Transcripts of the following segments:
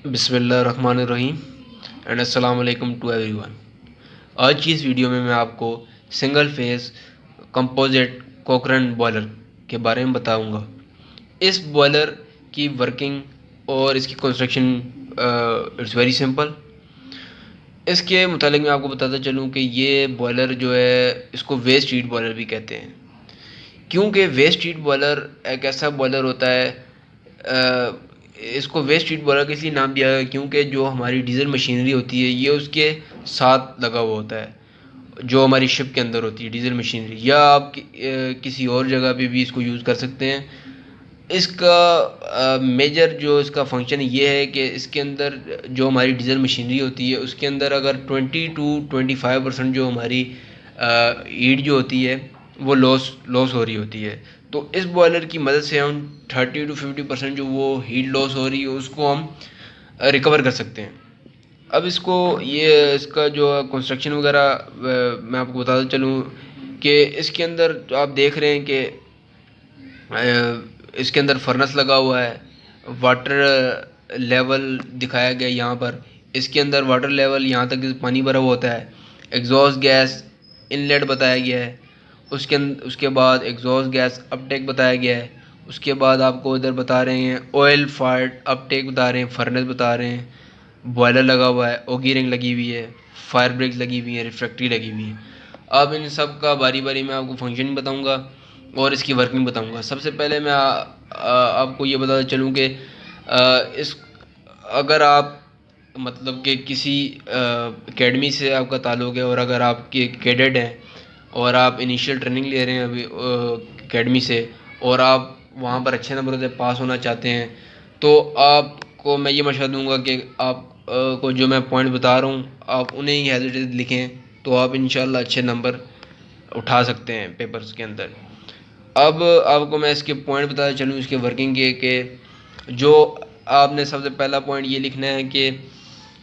बिस्मिल्लाहिर्रहमानिर्रहीम एंड अस्सलाम वालेकुम टू एवरीवन। आज की इस वीडियो में मैं आपको सिंगल फेस कंपोजिट कोकरन बॉयलर के बारे में बताऊंगा। इस बॉयलर की वर्किंग और इसकी कंस्ट्रक्शन इट्स वेरी सिंपल। इसके मुतालिक मैं आपको बताता चलूँ कि ये बॉयलर जो है इसको वेस्ट हीट बॉयलर भी कहते हैं, क्योंकि वेस्ट हीट बॉयलर एक ऐसा बॉयलर होता है। इसको वेस्ट हीट बॉयलर का इसलिए नाम दिया गया क्योंकि जो हमारी डीजल मशीनरी होती है ये उसके साथ लगा हुआ होता है, जो हमारी शिप के अंदर होती है डीजल मशीनरी, या आप किसी और जगह पे भी इसको यूज़ कर सकते हैं। इसका मेजर जो इसका फंक्शन ये है कि इसके अंदर जो हमारी डीजल मशीनरी होती है उसके अंदर अगर 20 to 25% जो हमारी हीट जो होती है वो लॉस हो रही होती है। तो इस बॉयलर की मदद से हम 30 to 50% जो वो हीट लॉस हो रही है उसको हम रिकवर कर सकते हैं। अब इसका जो कंस्ट्रक्शन वगैरह मैं आपको बताता चलूँ कि इसके अंदर जो आप देख रहे हैं कि इसके अंदर फर्नेस लगा हुआ है, वाटर लेवल दिखाया गया यहाँ पर। इसके अंदर वाटर लेवल यहाँ तक पानी भरा हुआ होता है। एग्जॉस्ट गैस इनलेट बताया गया है। उसके बाद एग्जॉस्ट गैस अपटेक बताया गया है। उसके बाद आपको इधर बता रहे हैं ऑयल फायर्ड अपटेक बता रहे हैं, फर्नेस बता रहे हैं, बॉयलर लगा हुआ है, ओगी रिंग लगी हुई है, फायर ब्रेक लगी हुई है, रिफ्रैक्ट्री लगी हुई है। अब इन सब का बारी बारी मैं आपको फंक्शन बताऊंगा और इसकी वर्किंग बताऊंगा। सबसे पहले मैं आपको ये बताता चलूँ कि इस अगर आप मतलब कि किसी एकेडमी से आपका ताल्लुक़ है और अगर आप कैडेट हैं और आप इनिशियल ट्रेनिंग ले रहे हैं अभी एकेडमी से और आप वहाँ पर अच्छे नंबरों से पास होना चाहते हैं, तो आपको मैं ये मशवरा दूंगा कि आप को जो मैं पॉइंट बता रहा हूँ आप उन्हें ही हेजिटेट लिखें, तो आप इंशाल्लाह अच्छे नंबर उठा सकते हैं पेपर्स के अंदर। अब आपको मैं इसके पॉइंट बताता चलूँ इसके वर्किंग के कि जो आपने सबसे पहला पॉइंट ये लिखना है कि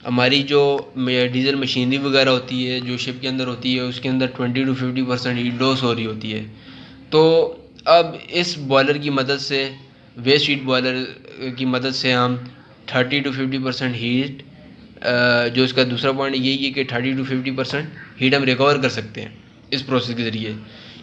हमारी जो डीजल मशीनरी वगैरह होती है जो शिप के अंदर होती है उसके अंदर 20 to 50% हीट लॉस हो रही होती है। तो अब इस बॉयलर की मदद से, वेस्ट हीट बॉयलर की मदद से हम 30 to 50% हीट, जो इसका दूसरा पॉइंट यही है कि 30 to 50% हीट हम रिकवर कर सकते हैं इस प्रोसेस के ज़रिए।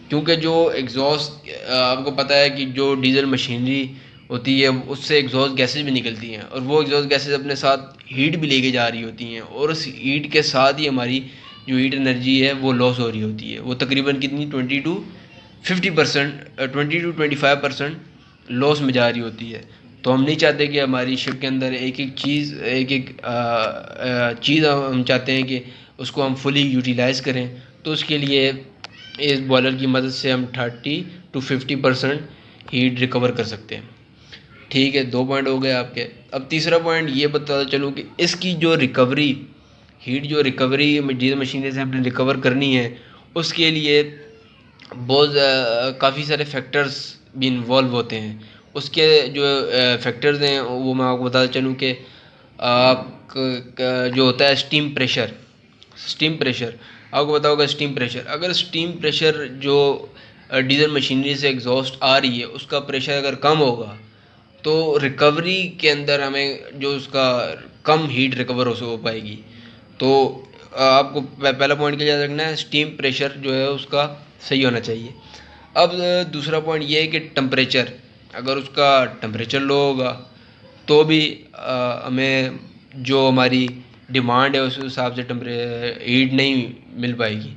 क्योंकि जो एग्जॉस्ट आपको पता है कि जो डीजल मशीनरी होती है उससे एग्जॉस्ट गैसेज भी निकलती हैं और वो एग्जॉस्ट गैसेज अपने साथ हीट भी लेके जा रही होती हैं और उस हीट के साथ ही हमारी जो हीट एनर्जी है वो लॉस हो रही होती है। वो तकरीबन कितनी 20 to 25% लॉस में जा रही होती है। तो हम नहीं चाहते कि हमारी शिप के अंदर एक एक चीज़ हम चाहते हैं कि उसको हम फुली यूटिलाइज़ करें। तो उसके लिए इस बॉयलर की मदद से हम 30 to 50% हीट रिकवर कर सकते हैं। ठीक है, 2 पॉइंट हो गए आपके। अब तीसरा पॉइंट ये बताता चलूँ कि इसकी जो रिकवरी, हीट जो रिकवरी डीजल मशीनरी से हमने रिकवर करनी है उसके लिए बहुत काफ़ी सारे फैक्टर्स भी इन्वॉल्व होते हैं। उसके जो फैक्टर्स हैं वो मैं आपको बताता चलूँ कि आप जो होता है स्टीम प्रेशर आपको पता होगा। स्टीम प्रेशर, अगर स्टीम प्रेशर जो डीजल मशीनरी से एग्जॉस्ट आ रही है उसका प्रेशर अगर कम होगा तो रिकवरी के अंदर हमें जो उसका कम हीट रिकवर हो पाएगी। तो आपको पहला पॉइंट क्या याद रखना है, स्टीम प्रेशर जो है उसका सही होना चाहिए। अब दूसरा पॉइंट ये है कि टेम्परेचर, अगर उसका टेम्परेचर लो होगा तो भी हमें जो हमारी डिमांड है उस हिसाब से हीट नहीं मिल पाएगी।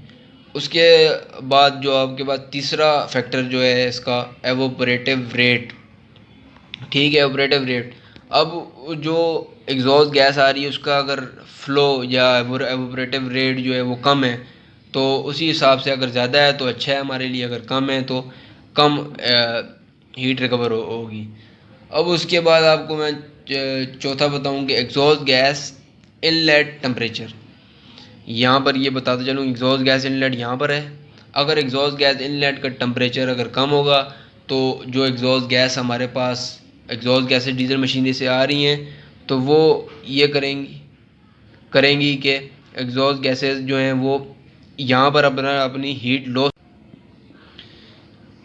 उसके बाद जो आपके पास तीसरा फैक्टर जो है इसका एवोपरेटिव रेट। ठीक है, ऑपरेटिव रेट। अब जो एग्जॉस्ट गैस आ रही है उसका अगर फ्लो या एवोपरेटिव रेट जो है वो कम है तो उसी हिसाब से अगर ज़्यादा है तो अच्छा है हमारे लिए, अगर कम है तो कम हीट रिकवर होगी। अब उसके बाद आपको मैं चौथा बताऊं कि एग्जॉस्ट गैस इनलेट टेम्परेचर। यहाँ पर ये बताते चलूँ एग्जॉस्ट गैस इनलेट यहाँ पर है। अगर एग्जॉस्ट गैस इनलेट का टेम्परेचर अगर कम होगा तो जो एग्जॉस्ट गैस हमारे पास एग्जॉस्ट गैसें डीजल मशीनरी से आ रही हैं तो वो ये करेंगी कि एग्जॉस्ट गैसेस जो हैं वो यहाँ पर अपनी हीट लॉस।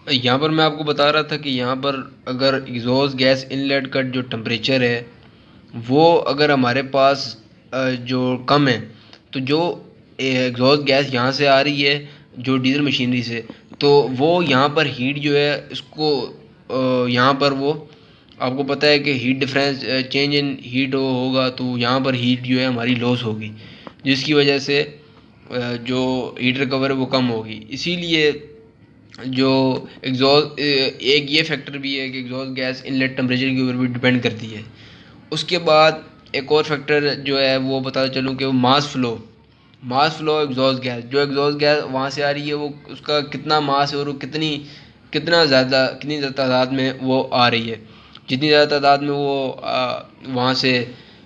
यहाँ पर मैं आपको बता रहा था कि यहाँ पर अगर एग्जॉस्ट गैस इनलेट का जो टेम्परेचर है वो अगर हमारे पास जो कम है, तो जो एग्जॉस्ट गैस यहाँ से आ रही है जो डीजल मशीनरी से, तो वो यहाँ पर हीट जो है इसको यहाँ पर वो आपको पता है कि heat difference change in heat होगा, तो यहाँ पर हीट जो है हमारी लॉस होगी, जिसकी वजह से जो हीट रिकवर है वो कम होगी। इसीलिए जो एग्जॉस्ट एक ये फैक्टर भी है कि एग्जॉस्ट गैस इनलेट टेम्परेचर के ऊपर भी डिपेंड करती है। उसके बाद एक और फैक्टर जो है वो बता चलूँ कि वो मास फ्लो एग्जॉस्ट गैस, जो एग्जॉस्ट गैस वहाँ से आ रही है वो उसका कितना मास है और वो कितनी ज़्यादा तादाद में वो आ रही है। जितनी ज़्यादा तादाद में वो वहाँ से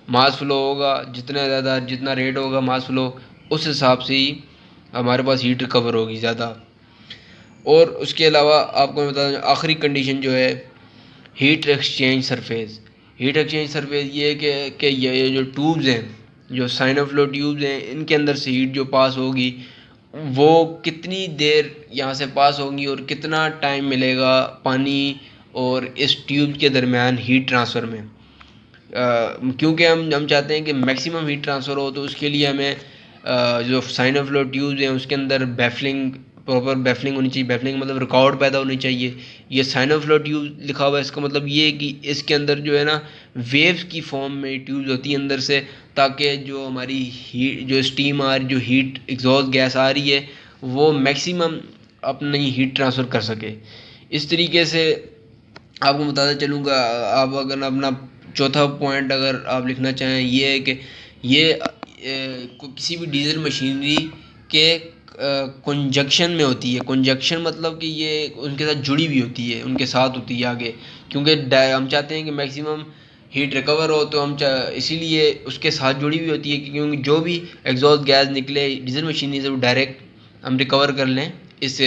मास फ्लो होगा, जितना रेट होगा मास फ्लो, उस हिसाब से ही हमारे पास हीट रिकवर होगी ज़्यादा। और उसके अलावा आपको मैं बता दूँ आखिरी कंडीशन जो है heat exchange surface. Heat exchange surface ये है कि ये जो ट्यूब्स हैं, जो साइन ऑफ फ्लो ट्यूब्स हैं, इनके अंदर से हीट जो पास होगी वो कितनी देर यहाँ से पास होगी और कितना टाइम मिलेगा पानी और इस ट्यूब के दरमियान हीट ट्रांसफ़र में। क्योंकि हम चाहते हैं कि मैक्सिमम हीट ट्रांसफ़र हो, तो उसके लिए हमें जो साइन ऑफ फ्लो ट्यूब्स हैं उसके अंदर प्रॉपर बैफलिंग होनी चाहिए। बैफलिंग मतलब रुकावट पैदा होनी चाहिए। ये साइन ऑफ फ्लो ट्यूब लिखा हुआ है, इसका मतलब ये है कि इसके अंदर जो है ना वेव्स की फॉर्म में ट्यूब्स होती है अंदर से, ताकि जो हमारी हीट जो स्टीम आ रही, जो हीट एग्जॉस्ट गैस आ रही है, वो मैक्सिमम अपनी हीट ट्रांसफ़र कर सके। इस तरीके से आपको बताता चलूँगा। आप अगर अपना चौथा पॉइंट अगर आप लिखना चाहें, ये है कि ये किसी भी डीजल मशीनरी के कंजक्शन में होती है। कंजक्शन मतलब कि ये उनके साथ जुड़ी हुई होती है, उनके साथ होती है आगे, क्योंकि हम चाहते हैं कि मैक्सिमम हीट रिकवर हो, तो इसीलिए उसके साथ जुड़ी हुई होती है, क्योंकि जो भी एग्जॉस्ट गैस निकले डीजल मशीनरी से वो डायरेक्ट हम रिकवर कर लें इस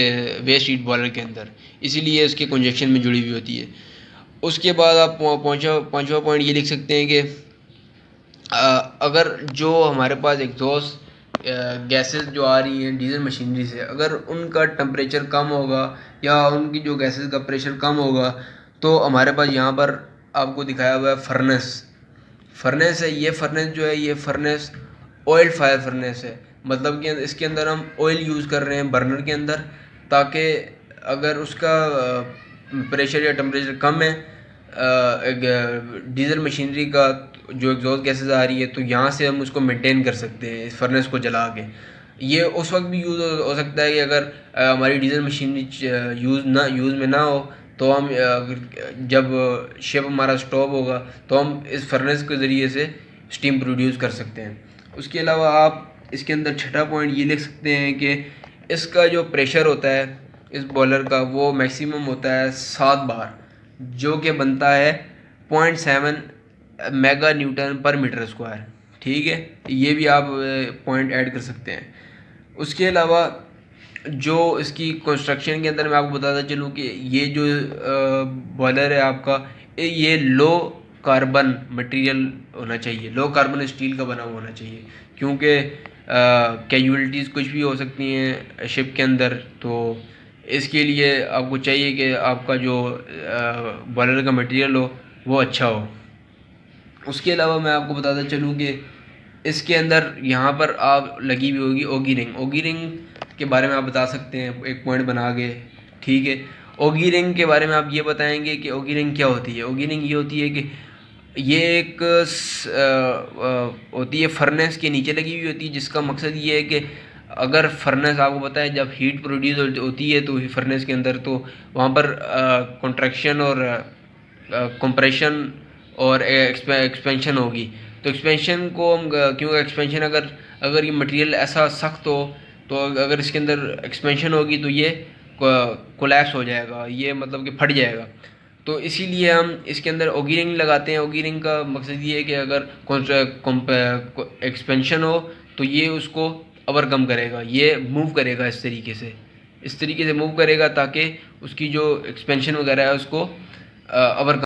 वेस्ट हीट बॉयलर के अंदर, इसीलिए उसके कंजक्शन में जुड़ी हुई होती है। उसके बाद आप पाँचवा पॉइंट ये लिख सकते हैं कि अगर जो हमारे पास एग्जॉस्ट गैसेस जो आ रही हैं डीजल मशीनरी से, अगर उनका टेम्परेचर कम होगा या उनकी जो गैसेस का प्रेशर कम होगा, तो हमारे पास यहाँ पर आपको दिखाया हुआ है फर्नेस है। ये फर्नेस जो है, ये फर्नेस ऑयल फायर फर्नेस है। मतलब कि इसके अंदर हम ऑयल यूज़ कर रहे हैं बर्नर के अंदर, ताकि अगर उसका प्रेशर या टेम्परेचर कम है डीजल मशीनरी का जो एग्जॉस्ट गैसेस आ रही है, तो यहाँ से हम उसको मेंटेन कर सकते हैं इस फर्नेस को जला के। ये उस वक्त भी यूज़ हो सकता है कि अगर हमारी डीजल मशीनरी यूज़ में ना हो, तो हम जब शिप हमारा स्टॉप होगा तो हम इस फर्नेस के ज़रिए से स्टीम प्रोड्यूस कर सकते हैं। उसके अलावा आप इसके अंदर छठा पॉइंट ये लिख सकते हैं कि इसका जो प्रेशर होता है इस बॉयलर का, वो मैक्सिमम होता है 7 बार, जो कि बनता है 0.7 मेगा न्यूटन पर मीटर स्क्वायर। ठीक है, ये भी आप पॉइंट ऐड कर सकते हैं। उसके अलावा जो इसकी कंस्ट्रक्शन के अंदर मैं आपको बताता चलूँ कि ये जो बॉयलर है आपका, ये लो कार्बन मटेरियल होना चाहिए, लो कार्बन स्टील का बना हुआ होना चाहिए, क्योंकि कैजुअलिटीज़ कुछ भी हो सकती हैं शिप के अंदर। तो इसके लिए आपको चाहिए कि आपका जो बॉयलर का मटेरियल हो वो अच्छा हो। उसके अलावा मैं आपको बताता चलूँ कि इसके अंदर यहाँ पर आप लगी हुई होगी ओगी रिंग के बारे में आप बता सकते हैं एक पॉइंट बना के। ठीक है, ओगी रिंग के बारे में आप ये बताएंगे कि ओगी रिंग क्या होती है। ओगी रिंग ये होती है कि ये एक होती है फर्नेस के नीचे लगी हुई होती है, जिसका मकसद ये है कि अगर फर्नेस आपको पता है जब हीट प्रोड्यूस होती है तो फर्नेस के अंदर, तो वहाँ पर कॉन्ट्रैक्शन और कंप्रेशन और एक्सपेंशन होगी। तो एक्सपेंशन को हम क्योंकि एक्सपेंशन अगर ये मटेरियल ऐसा सख्त हो, तो अगर इसके अंदर एक्सपेंशन होगी तो ये कोलैप्स हो जाएगा, ये मतलब कि फट जाएगा। तो इसीलिए हम इसके अंदर ओगी रिंग लगाते हैं। ओगी रिंग का मकसद ये है कि अगर एक्सपेंशन हो तो ये उसको ओवरकम करेगा, ये मूव करेगा इस तरीके से मूव करेगा, ताकि उसकी जो एक्सपेंशन वगैरह है उसको ओवरकम